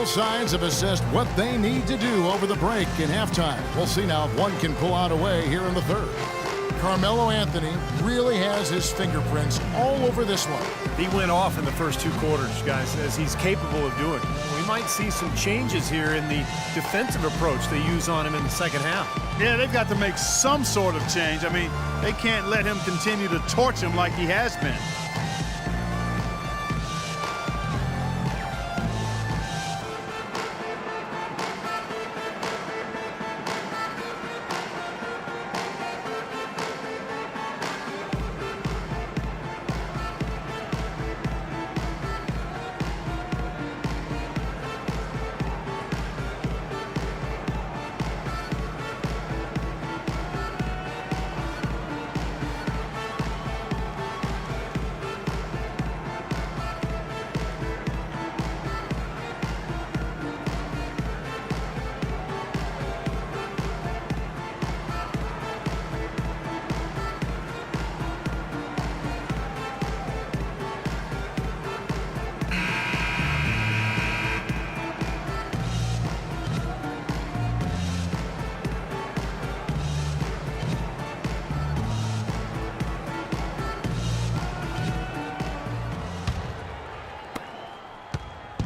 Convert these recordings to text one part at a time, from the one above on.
Both sides have assessed what they need to do over the break in halftime. We'll see now if one can pull out a way here in the third. Carmelo Anthony really has his fingerprints all over this one. He went off in the first 2 quarters, guys, as he's capable of doing. We might see some changes here in the defensive approach they use on him in the second half. Yeah, they've got to make some sort of change. I mean, they can't let him continue to torch him like he has been.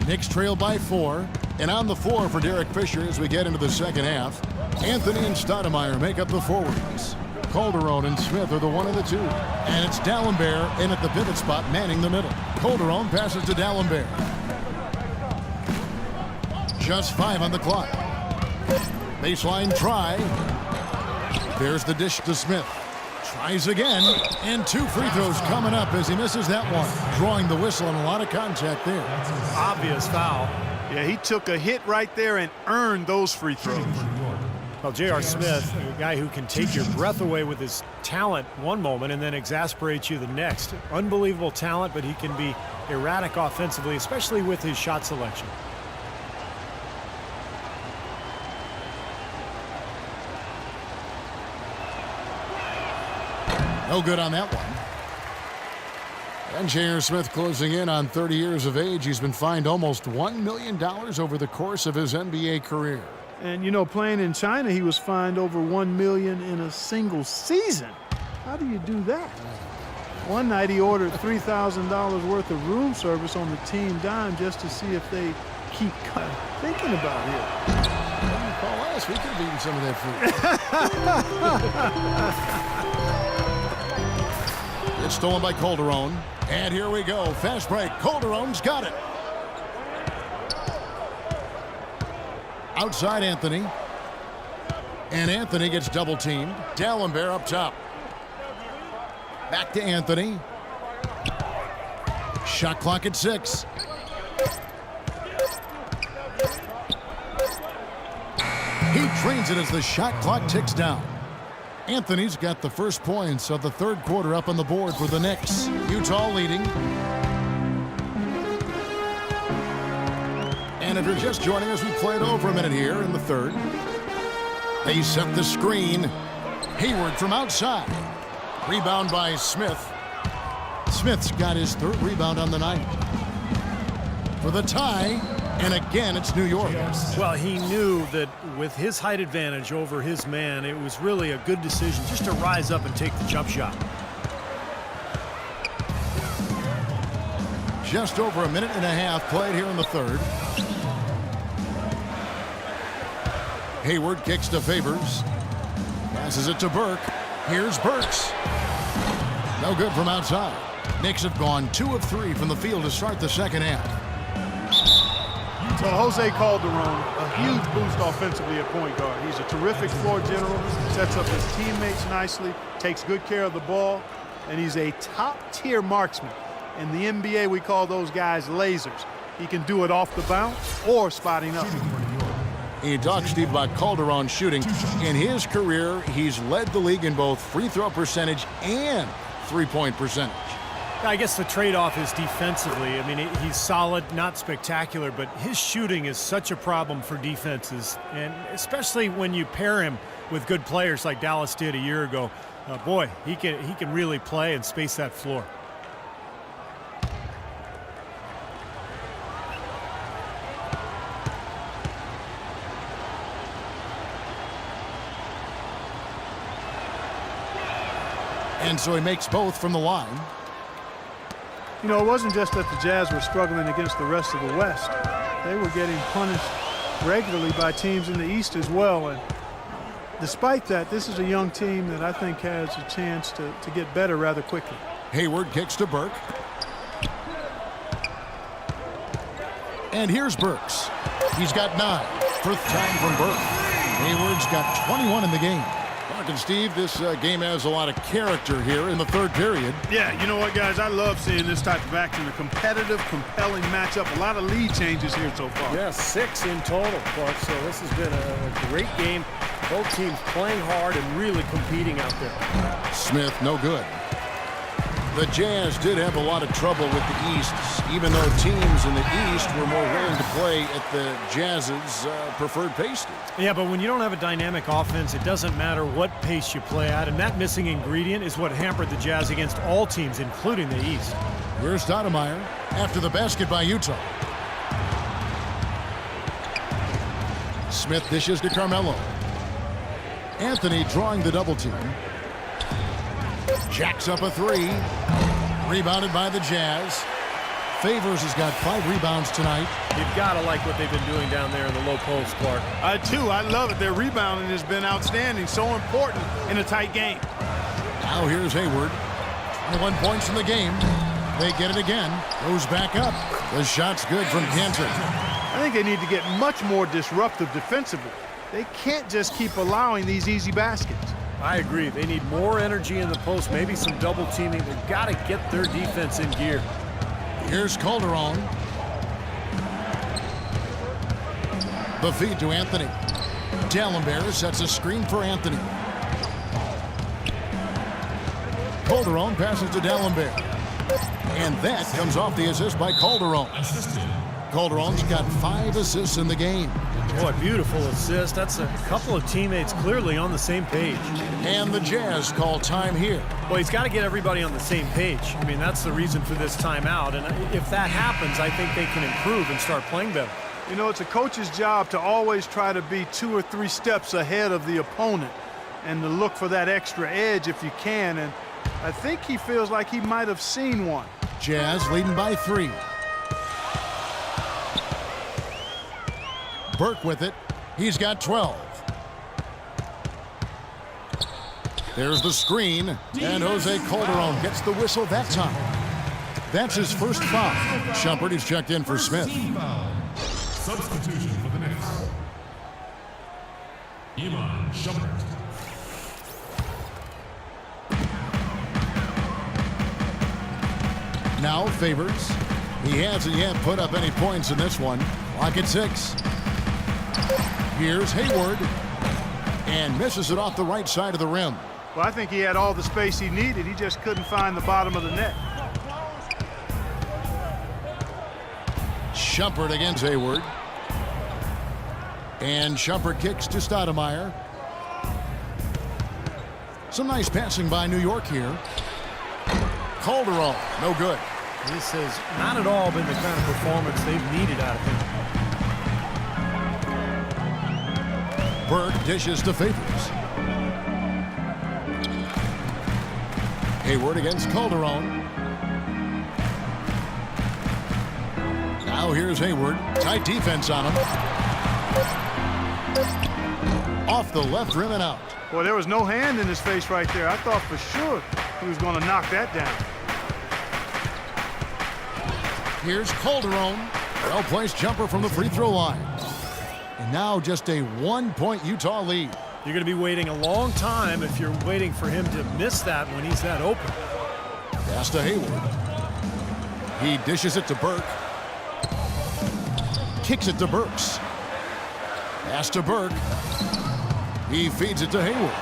Knicks trail by 4, and on the floor for Derek Fisher as we get into the second half. Anthony and Stoudemire make up the forwards. Calderon and Smith are the 1 and the 2. And it's D'Alembert in at the pivot spot manning the middle. Calderon passes to D'Alembert. Just 5 on the clock. Baseline try. There's the dish to Smith. Tries again, and 2 free throws coming up as he misses that one. Drawing the whistle and a lot of contact there. Obvious foul. Yeah, he took a hit right there and earned those free throws. Well, J.R. Smith, a guy who can take your breath away with his talent one moment and then exasperate you the next. Unbelievable talent, but he can be erratic offensively, especially with his shot selection. No good on that one. And J.R. Smith closing in on 30 years of age. He's been fined almost $1 million over the course of his NBA career. And, you know, playing in China, he was fined over $1 million in a single season. How do you do that? One night he ordered $3,000 worth of room service on the team dime just to see if they keep thinking about it. Call us. We could have eaten some of that food. It's stolen by Calderon. And here we go. Fast break. Calderon's got it. Outside Anthony. And Anthony gets double teamed. D'Alembert up top. Back to Anthony. Shot clock at 6. He trains it as the shot clock ticks down. Anthony's got the first points of the third quarter up on the board for the Knicks. Utah leading. And if you're just joining us, we played over a minute here in the third. They set the screen. Hayward from outside. Rebound by Smith. Smith's got his third rebound on the night. For the tie, and again, it's New York. Well, he knew that with his height advantage over his man, it was really a good decision just to rise up and take the jump shot. Just over a minute and a half played here in the third. Hayward kicks to Favors. Passes it to Burke. Here's Burks. No good from outside. Knicks have gone 2 of 3 from the field to start the second half. So Jose Calderon, a huge boost offensively at point guard. He's a terrific floor general, sets up his teammates nicely, takes good care of the ball, and he's a top-tier marksman. In the NBA, we call those guys lasers. He can do it off the bounce or spotting up. He talks, Steve, about Calderon shooting. In his career, he's led the league in both free throw percentage and three-point percentage. I guess the trade-off is defensively. I mean, he's solid, not spectacular, but his shooting is such a problem for defenses, and especially when you pair him with good players like Dallas did a year ago. Boy, he can really play and space that floor. And so he makes both from the line. You know, it wasn't just that the Jazz were struggling against the rest of the West. They were getting punished regularly by teams in the East as well. And despite that, this is a young team that I think has a chance to get better rather quickly. Hayward kicks to Burke. And here's Burks. He's got 9. First time from Burke. Hayward's got 21 in the game. Mark and Steve, this game has a lot of character here in the third period. Yeah, you know what, guys? I love seeing this type of action. A competitive, compelling matchup. A lot of lead changes here so far. Yeah, 6 in total, Clark. So this has been a great game. Both teams playing hard and really competing out there. Smith, no good. The Jazz did have a lot of trouble with the East, even though teams in the East were more willing to play at the Jazz's preferred pace. Yeah, but when you don't have a dynamic offense, it doesn't matter what pace you play at, and that missing ingredient is what hampered the Jazz against all teams, including the East. Here's Stoudemire after the basket by Utah. Smith dishes to Carmelo. Anthony drawing the double team. Jacks up a 3. Rebounded by the Jazz. Favors has got 5 rebounds tonight. You've got to like what they've been doing down there in the low post, Clark. I do. I love it. Their rebounding has been outstanding. So important in a tight game. Now here's Hayward. 21 points in the game. They get it again. Goes back up. The shot's good from Cantor. I think they need to get much more disruptive defensively. They can't just keep allowing these easy baskets. I agree. They need more energy in the post, maybe some double teaming. They've got to get their defense in gear. Here's Calderon. The feed to Anthony. D'Alembert sets a screen for Anthony. Calderon passes to D'Alembert. And that comes off the assist by Calderon. Calderon's got 5 assists in the game. Boy, beautiful assist. That's a couple of teammates clearly on the same page. And the Jazz call time here. Well, he's got to get everybody on the same page. I mean, that's the reason for this timeout. And if that happens, I think they can improve and start playing better. You know, it's a coach's job to always try to be 2 or 3 steps ahead of the opponent and to look for that extra edge if you can. And I think he feels like he might have seen one. Jazz leading by 3. Burke with it. He's got 12. There's the screen, and Jose Calderon gets the whistle that time. That's his first foul. Shumpert is checked in for Smith. Substitution for the Knicks. Iman Shumpert. Now Favors. He hasn't yet put up any points in this one. Clock at 6. Here's Hayward. And misses it off the right side of the rim. Well, I think he had all the space he needed. He just couldn't find the bottom of the net. Shumpert against Hayward. And Shumpert kicks to Stoudemire. Some nice passing by New York here. Calderon, no good. This has not at all been the kind of performance they've needed out of him. Burke dishes to Favors. Hayward against Calderon. Now here's Hayward. Tight defense on him. Off the left rim and out. Boy, there was no hand in his face right there. I thought for sure he was going to knock that down. Here's Calderon. Well-placed jumper from the free throw line. And now just a 1-point Utah lead. You're going to be waiting a long time if you're waiting for him to miss that when he's that open. Pass to Hayward. He dishes it to Burke. Kicks it to Burks. Pass to Burke. He feeds it to Hayward.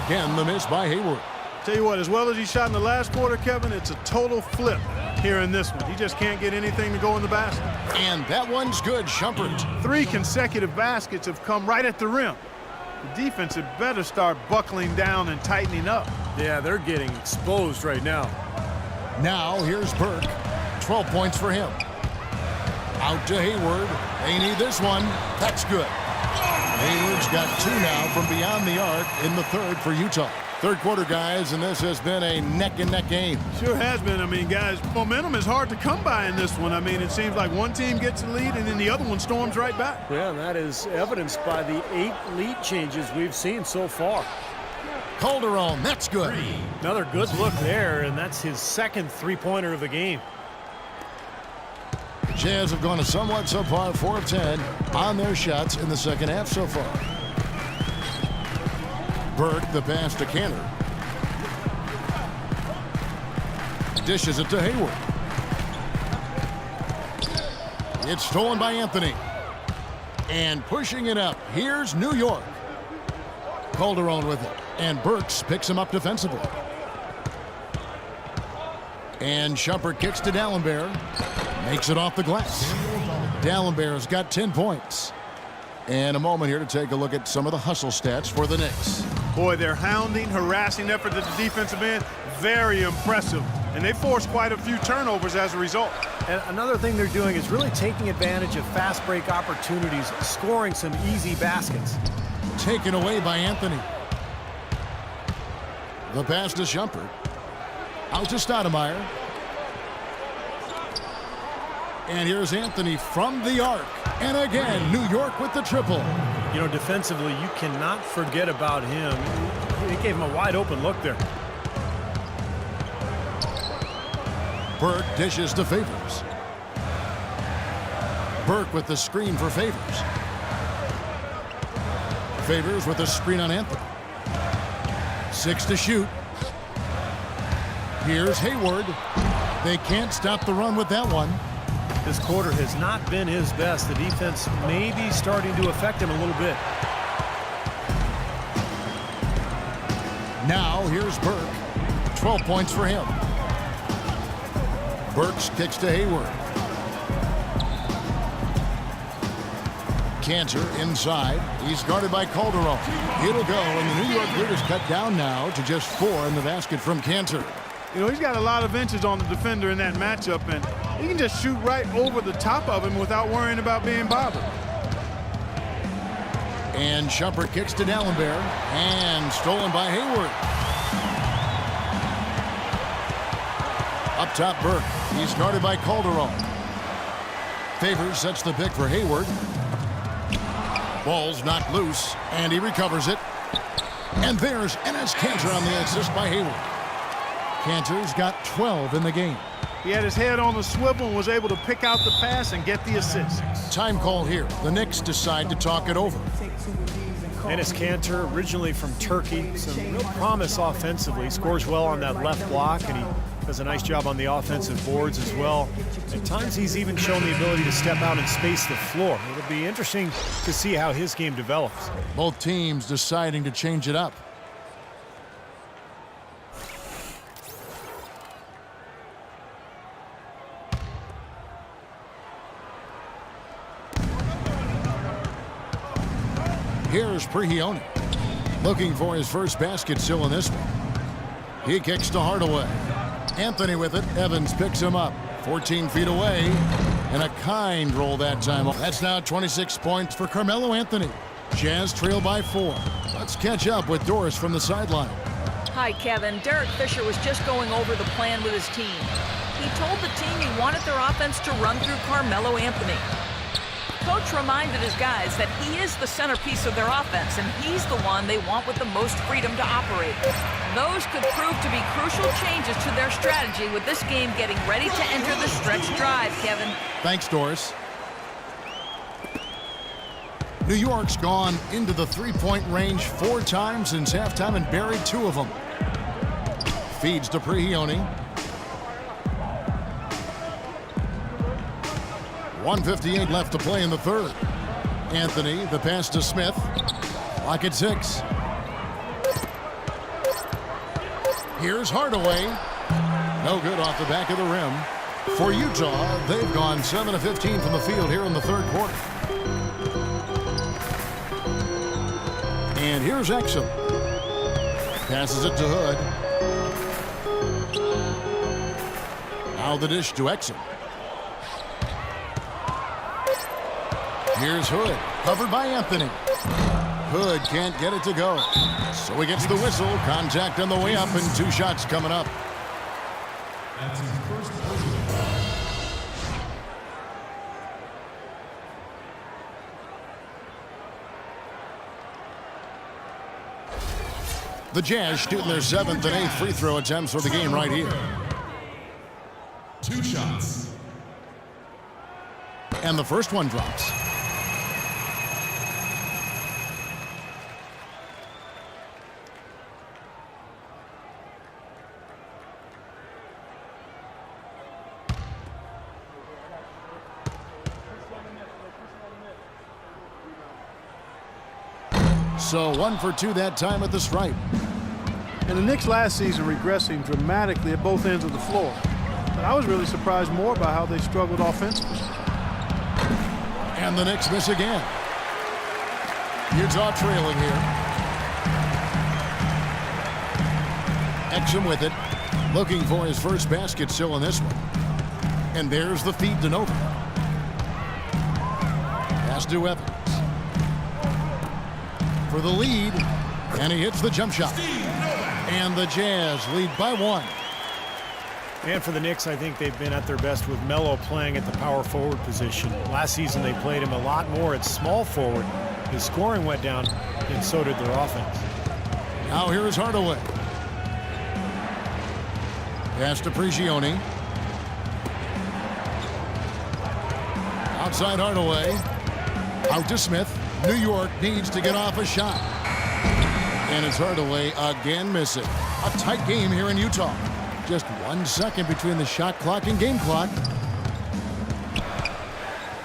Again, the miss by Hayward. Tell you what, as well as he shot in the last quarter, Kevin, it's a total flip here in this one. He just can't get anything to go in the basket. And that one's good, Shumpert. 3 consecutive baskets have come right at the rim. The defense had better start buckling down and tightening up. Yeah, they're getting exposed right now. Now here's Burke. 12 points for him. Out to Hayward. They need this one. That's good. Hayward's got 2 now from beyond the arc in the third for Utah. Third quarter, guys, and this has been a neck-and-neck game. Sure has been. I mean, guys, momentum is hard to come by in this one. I mean, it seems like one team gets the lead and then the other one storms right back. Yeah, and that is evidenced by the 8 lead changes we've seen so far. Calderon, that's good. Another good look there, and that's his second three-pointer of the game. Jazz have gone a somewhat subpar 4 of 10 on their shots in the second half so far. Burke, the pass to Cantor. Dishes it to Hayward. It's stolen by Anthony. And pushing it up, here's New York. Calderon with it. And Burks picks him up defensively. And Shumpert kicks to Dallenberg. Makes it off the glass. Dallenberg's got 10 points. And a moment here to take a look at some of the hustle stats for the Knicks. Boy, their hounding, harassing effort at the defensive end, very impressive. And they forced quite a few turnovers as a result. And another thing they're doing is really taking advantage of fast break opportunities, scoring some easy baskets. Taken away by Anthony. The pass to Shumpert. Out to Stoudemire. And here's Anthony from the arc. And again, New York with the triple. You know, defensively, you cannot forget about him. He gave him a wide open look there. Burke dishes to Favors. Burke with the screen for Favors. Favors with the screen on Anthony. 6 to shoot. Here's Hayward. They can't stop the run with that one. This quarter has not been his best. The defense may be starting to affect him a little bit. Now here's Burke. 12 points for him. Burks kicks to Hayward. Cantor inside. He's guarded by Calderon. It'll go, and the New York lead is cut down now to just 4 in the basket from Cantor. You know, he's got a lot of inches on the defender in that matchup, and he can just shoot right over the top of him without worrying about being bothered. And Shumpert kicks to Dallenberg, and stolen by Hayward. Up top, Burke. He's guarded by Calderon. Favors sets the pick for Hayward. Ball's knocked loose, and he recovers it. And there's Enes Kanter on the assist by Hayward. Cantor's got 12 in the game. He had his head on the swivel and was able to pick out the pass and get the assist. Time call here. The Knicks decide to talk it over. Enes Kanter, originally from Turkey, some real promise offensively. Scores well on that left block, and he does a nice job on the offensive boards as well. At times, he's even shown the ability to step out and space the floor. It'll be interesting to see how his game develops. Both teams deciding to change it up. Here's Prigioni, looking for his first basket still in this one. He kicks to Hardaway. Anthony with it. Evans picks him up. 14 feet away. And a kind roll that time. That's now 26 points for Carmelo Anthony. Jazz trail by 4. Let's catch up with Doris from the sideline. Hi, Kevin. Derek Fisher was just going over the plan with his team. He told the team he wanted their offense to run through Carmelo Anthony. Coach reminded his guys that he is the centerpiece of their offense, and he's the one they want with the most freedom to operate. Those could prove to be crucial changes to their strategy with this game getting ready to enter the stretch drive, Kevin. Thanks, Doris. New York's gone into the three-point range 4 times since halftime and buried 2 of them. Feeds to Prigioni. 1:58 left to play in the third. Anthony, the pass to Smith. Clock at 6. Here's Hardaway. No good off the back of the rim. For Utah, they've gone 7 of 15 from the field here in the third quarter. And here's Exum. Passes it to Hood. Now the dish to Exum. Here's Hood, covered by Anthony. Hood can't get it to go. So he gets the whistle. Contact on the way up and 2 shots coming up. That's his first personal. The Jazz shooting their 7th and 8th free throw attempts for the game right here. 2 shots. And the first one drops. So 1 for 2 that time at the stripe. And the Knicks last season regressing dramatically at both ends of the floor. But I was really surprised more by how they struggled offensively. And the Knicks miss again. Utah trailing here. Exum with it. Looking for his first basket still in this one. And there's the feed to Nova. Pass to Evans. For the lead. And he hits the jump shot. And the Jazz lead by 1. And for the Knicks, I think they've been at their best with Melo playing at the power forward position. Last season, they played him a lot more at small forward. His scoring went down, and so did their offense. Now here is Hardaway. Pass to Prigioni. Outside Hardaway. Out to Smith. New York needs to get off a shot. And it's Hardaway again missing. A tight game here in Utah. Just 1 second between the shot clock and game clock.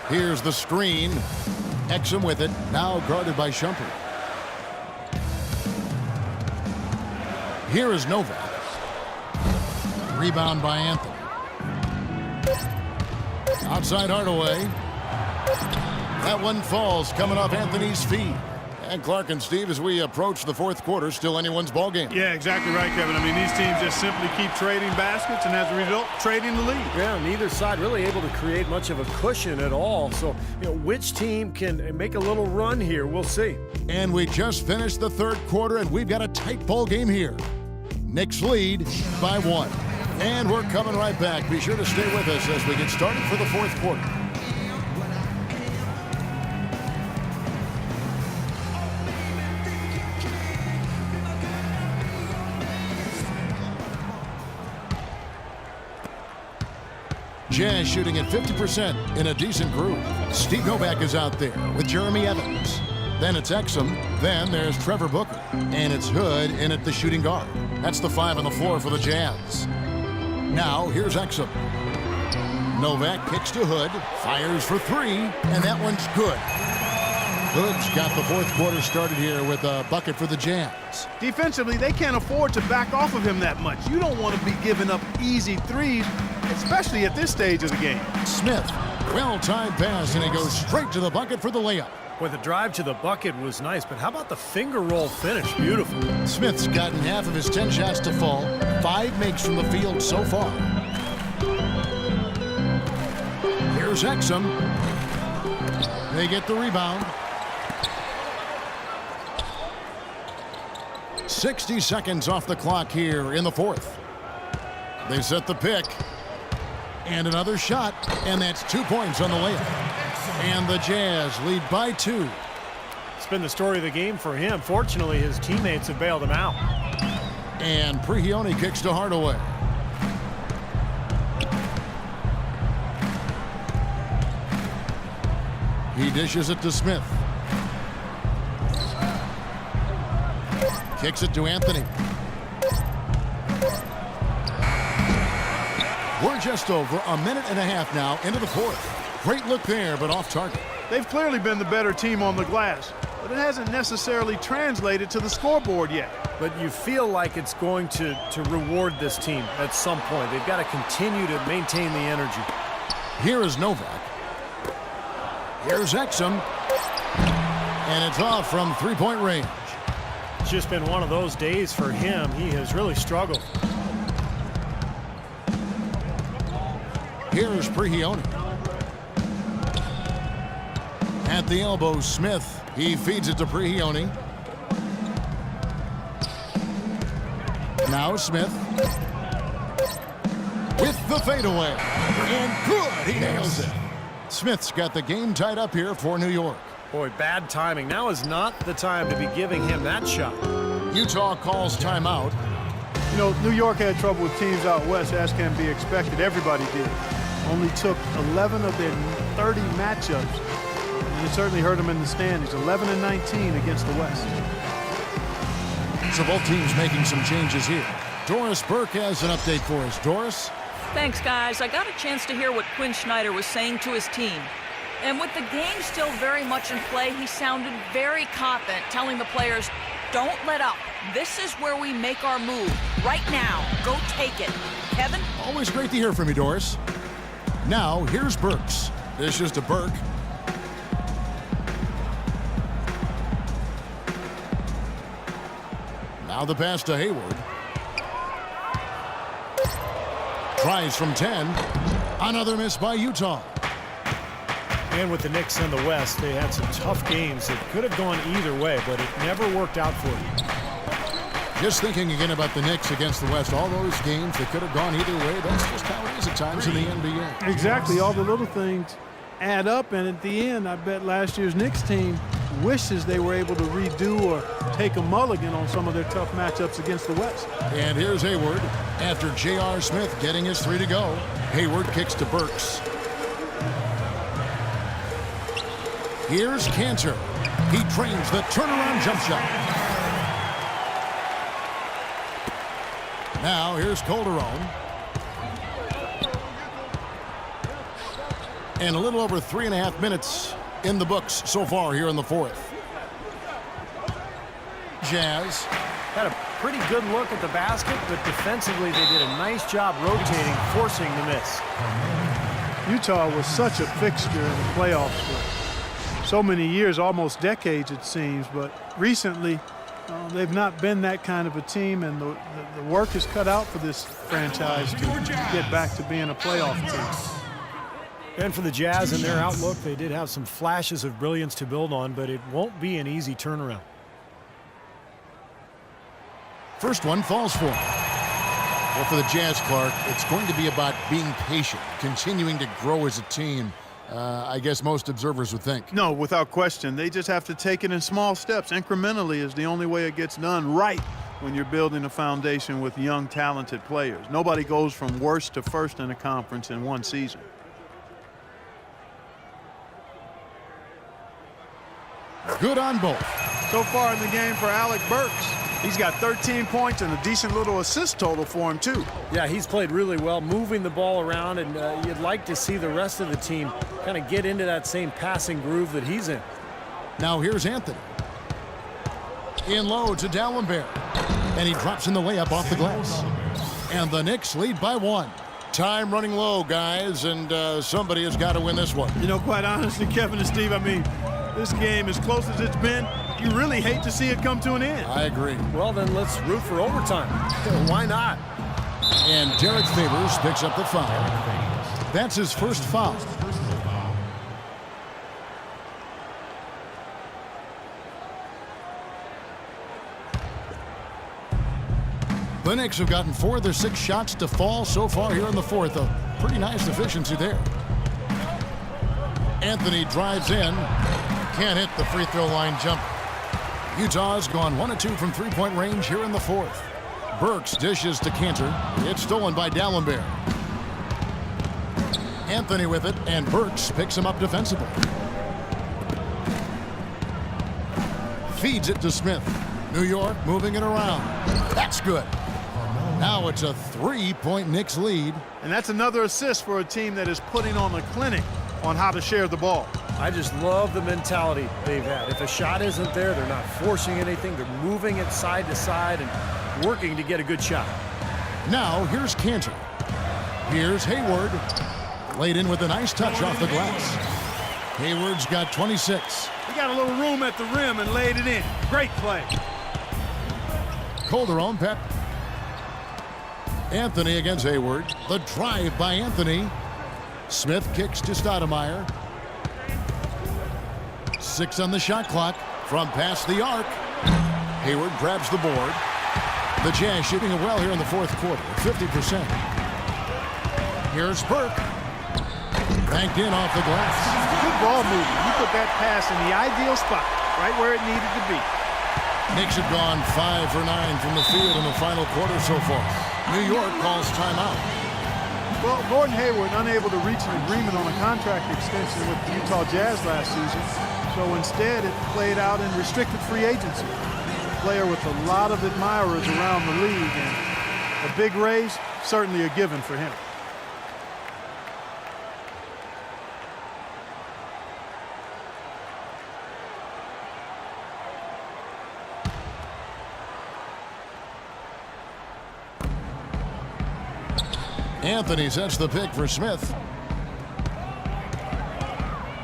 Here's the screen. Exum with it. Now guarded by Shumpert. Here is Novak. Rebound by Anthony. Outside Hardaway. That one falls coming off Anthony's feet. And Clark and Steve, as we approach the 4th quarter, still anyone's ball game. Yeah, exactly right, Kevin. I mean, these teams just simply keep trading baskets and as a result, trading the lead. Yeah, neither side really able to create much of a cushion at all. So, which team can make a little run here? We'll see. And we just finished the 3rd quarter, and we've got a tight ball game here. Knicks lead by 1. And we're coming right back. Be sure to stay with us as we get started for the 4th quarter. Jazz shooting at 50% in a decent groove. Steve Novak is out there with Jeremy Evans. Then it's Exum. Then there's Trevor Booker. And it's Hood in at the shooting guard. That's the 5 on the floor for the Jazz. Now here's Exum. Novak kicks to Hood. Fires for 3. And that one's good. Hood's got the 4th quarter started here with a bucket for the Jazz. Defensively, they can't afford to back off of him that much. You don't want to be giving up easy threes, especially at this stage of the game. Smith, well-timed pass, and he goes straight to the bucket for the layup. Well, the drive to the bucket was nice, but how about the finger roll finish? Beautiful. Smith's gotten half of his 10 shots to fall. 5 makes from the field so far. Here's Exum. They get the rebound. 60 seconds off the clock here in the 4th. They set the pick. And another shot. And that's 2 points on the layup. And the Jazz lead by 2. It's been the story of the game for him. Fortunately, his teammates have bailed him out. And Prigioni kicks to Hardaway. He dishes it to Smith. Kicks it to Anthony. We're just over a minute and a half now into the 4th. Great look there, but off target. They've clearly been the better team on the glass, but it hasn't necessarily translated to the scoreboard yet. But you feel like it's going to reward this team at some point. They've got to continue to maintain the energy. Here is Novak. Here's Exum. And it's off from 3-point range. It's just been one of those days for him. He has really struggled. Here's Prigioni. At the elbow, Smith. He feeds it to Prigioni. Now Smith. With the fadeaway. And good. He nails it. Smith's got the game tied up here for New York. Boy, bad timing. Now is not the time to be giving him that shot. Utah calls timeout. You know, New York had trouble with teams out west, as can be expected. Everybody did. Only took 11 of their 30 matchups, and it certainly hurt them in the standings. 11 and 19 against the West. So both teams making some changes here. Doris Burke has an update for us. Doris? Thanks, guys. I got a chance to hear what Quinn Snyder was saying to his team. And with the game still very much in play, he sounded very confident, telling the players, don't let up. This is where we make our move. Right now. Go take it. Kevin? Always great to hear from you, Doris. Now, here's Burks. This is to Burke. Now the pass to Hayward. Tries from 10. Another miss by Utah. And with the Knicks in the West, they had some tough games that could have gone either way, but it never worked out for them. Just thinking again about the Knicks against the West, all those games that could have gone either way, that's just how it is at times in the NBA. Exactly. All the little things add up, and at the end, I bet last year's Knicks team wishes they were able to redo or take a mulligan on some of their tough matchups against the West. And here's Hayward after J.R. Smith getting his 3 to go. Hayward kicks to Burks. Here's Cantor. He trains the turnaround jump shot. Now here's Calderon. And a little over 3.5 minutes in the books so far here in the fourth. Jazz. Had a pretty good look at the basket, but defensively they did a nice job rotating, forcing the miss. Utah was such a fixture in the playoffs for so many years, almost decades it seems, but recently they've not been that kind of a team, and the work is cut out for this franchise to get back to being a playoff team. And for the Jazz and their outlook, they did have some flashes of brilliance to build on, but it won't be an easy turnaround. First one falls for him. Well, for the Jazz, Clark, it's going to be about being patient, continuing to grow as a team. I guess most observers would think. No, without question. They just have to take it in small steps. Incrementally is the only way it gets done right when you're building a foundation with young, talented players. Nobody goes from worst to first in a conference in one season. Good on both. So far in the game for Alec Burks, he's got 13 points and a decent little assist total for him, too. Yeah, he's played really well, moving the ball around, and you'd like to see the rest of the team kind of get into that same passing groove that he's in. Now here's Anthony. In low to Dallenberg. And he drops in the layup off the glass. And the Knicks lead by 1. Time running low, guys, and somebody has got to win this one. You know, quite honestly, Kevin and Steve, I mean, this game, as close as it's been, you really hate to see it come to an end. I agree. Well, then let's root for overtime. Why not? And Derek Favors picks up the foul. That's his first foul. The Knicks have gotten 4 of their 6 shots to fall so far here in the fourth. A pretty nice efficiency there. Anthony drives in. Can't hit the free throw line jump. Utah's gone 1 of 2 from three-point range here in the fourth. Burks dishes to Cantor. It's stolen by Dallenberg. Anthony with it, and Burks picks him up defensively. Feeds it to Smith. New York moving it around. That's good. Now it's a 3-point Knicks lead. And that's another assist for a team that is putting on a clinic on how to share the ball. I just love the mentality they've had. If a shot isn't there, they're not forcing anything. They're moving it side to side and working to get a good shot. Now here's Cantor. Here's Hayward. Laid in with a nice touch off the glass. Hayward's got 26. He got a little room at the rim and laid it in. Great play. Calderon, Pep. Anthony against Hayward. The drive by Anthony. Smith kicks to Stoudemire. 6 on the shot clock from past the arc. Hayward grabs the board. The Jazz shooting it well here in the fourth quarter, 50%. Here's Burke. Banked in off the glass. Good ball movement. You put that pass in the ideal spot, right where it needed to be. Knicks have gone 5 for 9 from the field in the final quarter so far. New York calls timeout. Well, Gordon Hayward unable to reach an agreement on a contract extension with the Utah Jazz last season, so instead it played out in restricted free agency. A player with a lot of admirers around the league, and a big raise, certainly a given for him. Anthony sets the pick for Smith.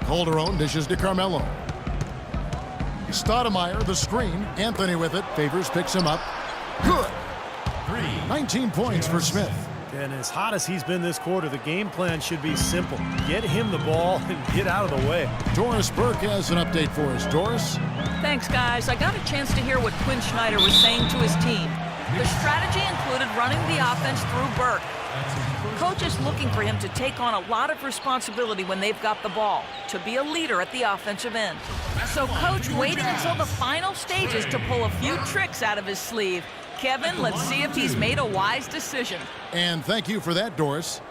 Calderon dishes to Carmelo. Stoudemire, the screen. Anthony with it. Favors picks him up. Good. 19 points for Smith. And as hot as he's been this quarter, the game plan should be simple. Get him the ball and get out of the way. Doris Burke has an update for us. Doris? Thanks, guys. I got a chance to hear what Quinn Snyder was saying to his team. The strategy included running the offense through Burke. Coach is looking for him to take on a lot of responsibility when they've got the ball, to be a leader at the offensive end. So Coach waiting until the final stages to pull a few tricks out of his sleeve. Kevin, let's see if he's made a wise decision. And thank you for that, Doris.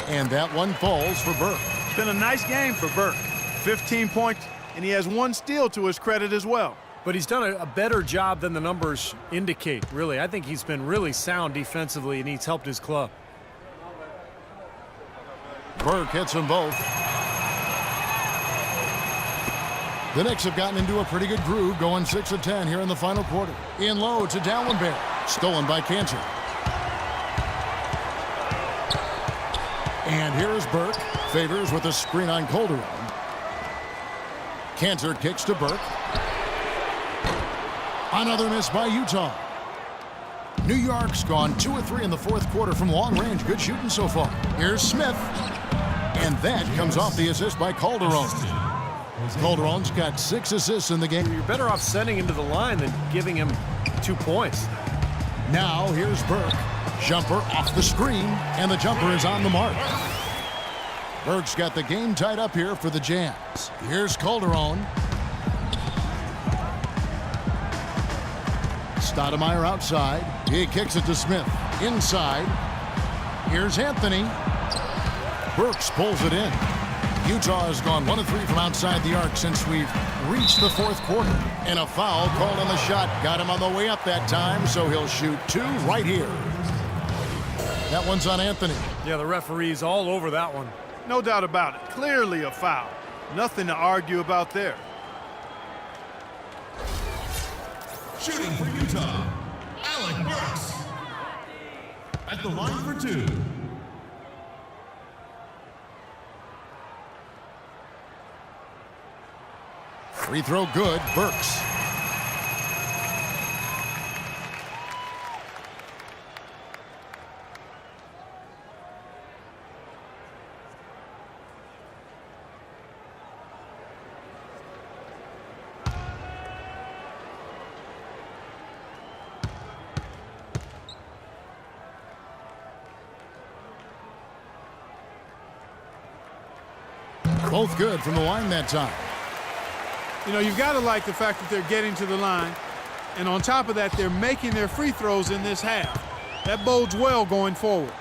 And that one falls for Burke. It's been a nice game for Burke. 15 points, and he has 1 steal to his credit as well. But he's done a better job than the numbers indicate, really. I think he's been really sound defensively, and he's helped his club. Burke hits them both. The Knicks have gotten into a pretty good groove, going 6 of 10 here in the final quarter. In low to Dallenberg. Stolen by Cantor. And here's Burke. Favors with a screen on Calderon. Cantor kicks to Burke. Another miss by Utah. New York's gone 2 of 3 in the fourth quarter from long range. Good shooting so far. Here's Smith. And that comes off the assist by Calderon. Calderon's got 6 assists in the game. You're better off sending him to the line than giving him 2 points. Now here's Burke. Jumper off the screen, and the jumper is on the mark. Burke's got the game tied up here for the Jazz. Here's Calderon. Stoudemire outside. He kicks it to Smith. Inside. Here's Anthony. Burks pulls it in. Utah has gone 1 of 3 from outside the arc since we've reached the fourth quarter. And a foul called on the shot. Got him on the way up that time, so he'll shoot 2 right here. That one's on Anthony. Yeah, the referee's all over that one. No doubt about it. Clearly a foul. Nothing to argue about there. Shooting for Utah, Alec Burks. At the line for 2. Free throw good. Burks. Both good from the line that time. You know, you've got to like the fact that they're getting to the line, and on top of that, they're making their free throws in this half. That bodes well going forward.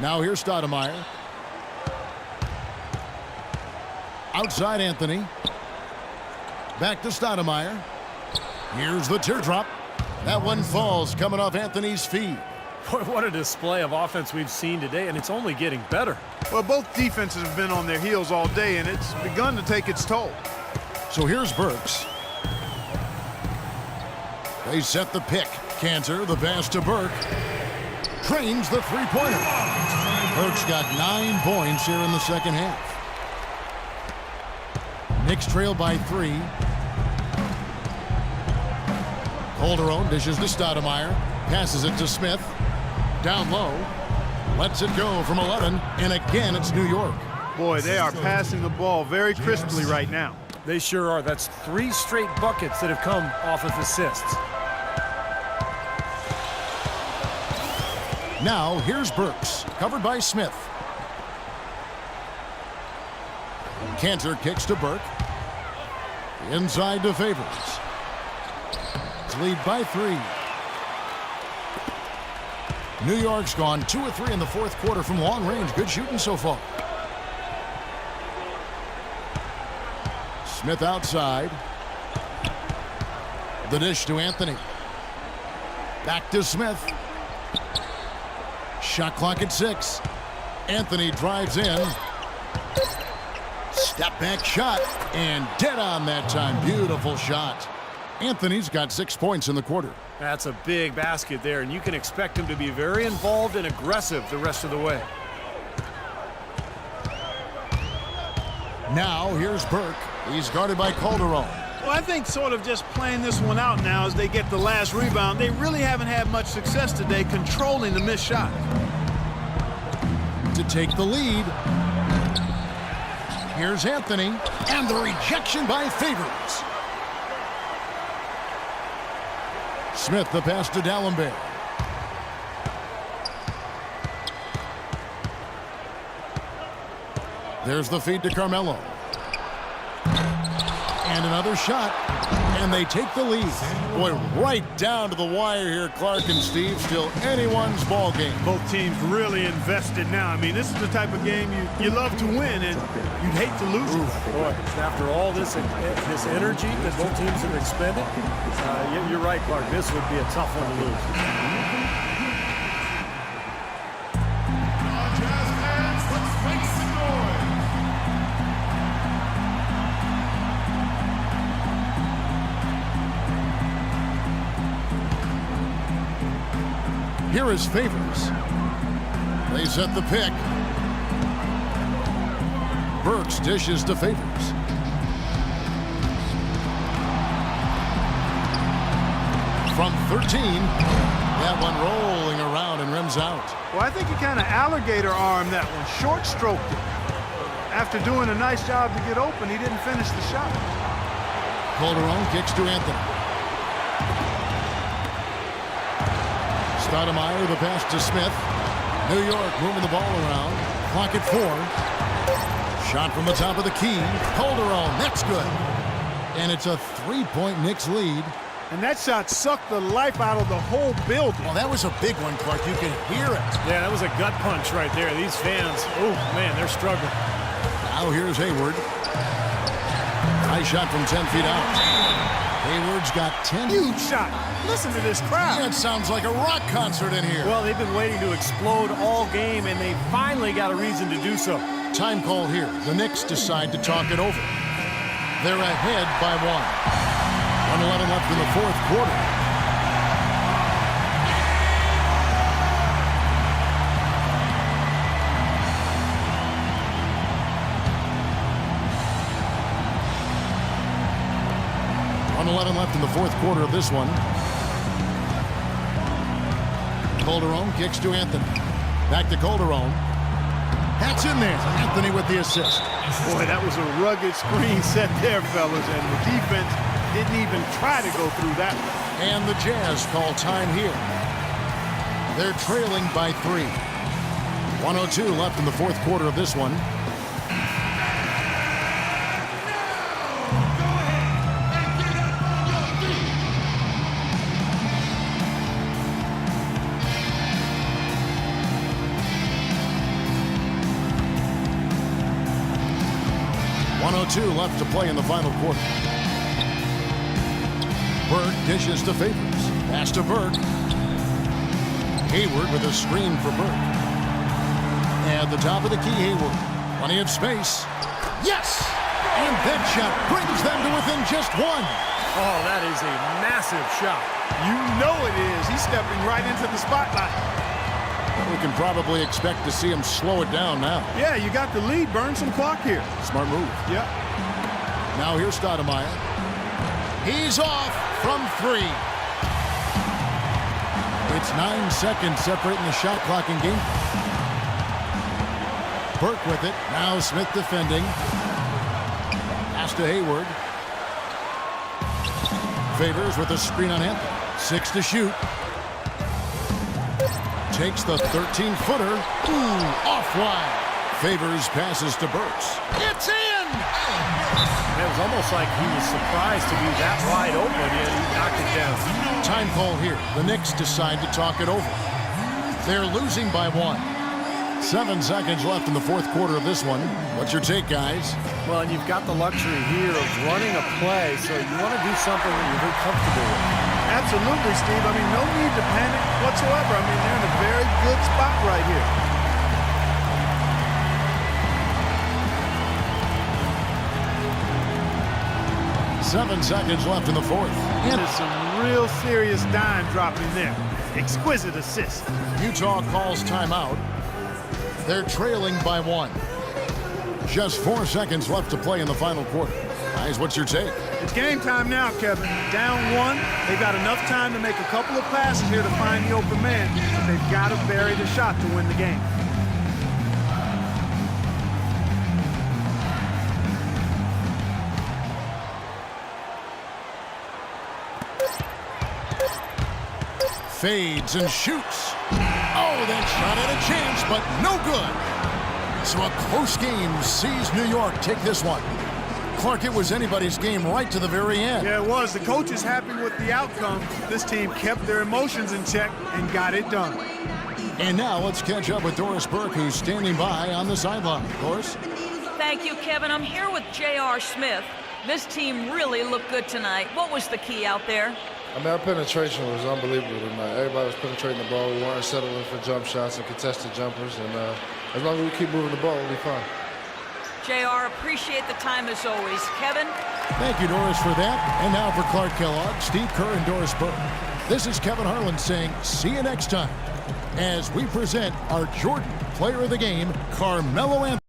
Now here's Stoudemire. Outside Anthony. Back to Stoudemire. Here's the teardrop. That one falls coming off Anthony's feet. What a display of offense we've seen today, and it's only getting better. Well, both defenses have been on their heels all day, and it's begun to take its toll. So here's Burks. They set the pick. Cantor, the pass to Burke. Trains the three-pointer. Burks got 9 points here in the second half. Knicks trail by 3. Calderon dishes to Stoudemire. Passes it to Smith. Down low. Lets it go from 11. And again, it's New York. Boy, they are passing the ball very crisply right now. They sure are. That's 3 straight buckets that have come off of assists. Now, here's Burks, covered by Smith. Cantor kicks to Burke. Inside to Favors. Lead by 3. New York's gone 2 of 3 in the fourth quarter from long range. Good shooting so far. Smith outside. The dish to Anthony. Back to Smith. Shot clock at 6. Anthony drives in. Step back shot. And dead on that time. Beautiful shot. Anthony's got 6 points in the quarter. That's a big basket there, and you can expect him to be very involved and aggressive the rest of the way. Now, here's Burke. He's guarded by Calderon. Well, I think sort of just playing this one out now as they get the last rebound. They really haven't had much success today controlling the missed shot. To take the lead. Here's Anthony. And the rejection by Favors. Smith, the pass to D'Alembert. There's the feed to Carmelo. And another shot. And they take the lead. Boy, right down to the wire here, Clark and Steve. Still anyone's ball game. Both teams really invested now. I mean, this is the type of game you love to win, and you'd hate to lose it. Boy, after all this energy that both teams have expended, you're right, Clark. This would be a tough one to lose. Jazz fans, let's make some noise. Here is Favors. They set the pick. Burks dishes to Favors. From 13, that one rolling around and rims out. Well, I think he kind of alligator armed that one, short stroked it. After doing a nice job to get open, he didn't finish the shot. Calderon kicks to Anthony. Stoudemire, the pass to Smith. New York moving the ball around. Clock at 4. Shot from the top of the key. Calderon, that's good. And it's a 3-point Knicks lead. And that shot sucked the life out of the whole building. Well, that was a big one, Clark. You can hear it. Yeah, that was a gut punch right there. These fans, oh, man, they're struggling. Now here's Hayward. Nice shot from 10 feet out. Hayward's got 10. Huge shot. Listen to this crowd. Yeah, it sounds like a rock concert in here. Well, they've been waiting to explode all game, and they finally got a reason to do so. Time call here. The Knicks decide to talk it over. They're ahead by 1. 1:11 left in the fourth quarter. Left in the fourth quarter of this one. Calderon kicks to Anthony. Back to Calderon. That's in there. Anthony with the assist. Boy, that was a rugged screen set there, fellas, and the defense didn't even try to go through that one. And the Jazz call time here. They're trailing by 3. 1:02 left in the fourth quarter of this one. Left to play in the final quarter. Burke dishes to Favors. Pass to Burke. Hayward with a screen for Burke. At the top of the key, Hayward. Plenty of space. Yes! And that shot brings them to within just 1. Oh, that is a massive shot. You know it is. He's stepping right into the spotlight. We can probably expect to see him slow it down now. Yeah, you got the lead. Burn some clock here. Smart move. Yep. Now here's Stoudemire. He's off from 3. It's 9 seconds separating the shot clock and game. Burke with it. Now Smith defending. Pass to Hayward. Favors with a screen on Anthony. 6 to shoot. Takes the 13-footer. Ooh, off wide. Favors passes to Burks. It's in! It was almost like he was surprised to be that wide open, yet he knocked it down. Time call here. The Knicks decide to talk it over. They're losing by 1. 7 seconds left in the fourth quarter of this one. What's your take, guys? Well, and you've got the luxury here of running a play, so you want to do something that you're very comfortable with. Absolutely, Steve. I mean, no need to panic whatsoever. I mean, they're in a very good spot right here. Seven seconds left in the fourth. There's some real serious dime dropping there. Exquisite assist. Utah calls timeout. They're trailing by 1. Just 4 seconds left to play in the final quarter. Guys, what's your take? It's game time now, Kevin. Down 1. They've got enough time to make a couple of passes here to find the open man, but they've got to bury the shot to win the game. Fades and shoots. Oh, that shot had a chance, but no good. So a close game sees New York take this one. Clark, it was anybody's game right to the very end. Yeah, it was. The coach is happy with the outcome. This team kept their emotions in check and got it done. And now let's catch up with Doris Burke, who's standing by on the sideline. Doris? Thank you, Kevin. I'm here with J.R. Smith. This team really looked good tonight. What was the key out there? I mean, our penetration was unbelievable tonight. Everybody was penetrating the ball. We weren't settling for jump shots and contested jumpers. And as long as we keep moving the ball, we'll be fine. JR, appreciate the time as always. Kevin? Thank you, Doris, for that. And now for Clark Kellogg, Steve Kerr, and Doris Burke. This is Kevin Harlan saying see you next time as we present our Jordan Player of the Game, Carmelo Anthony.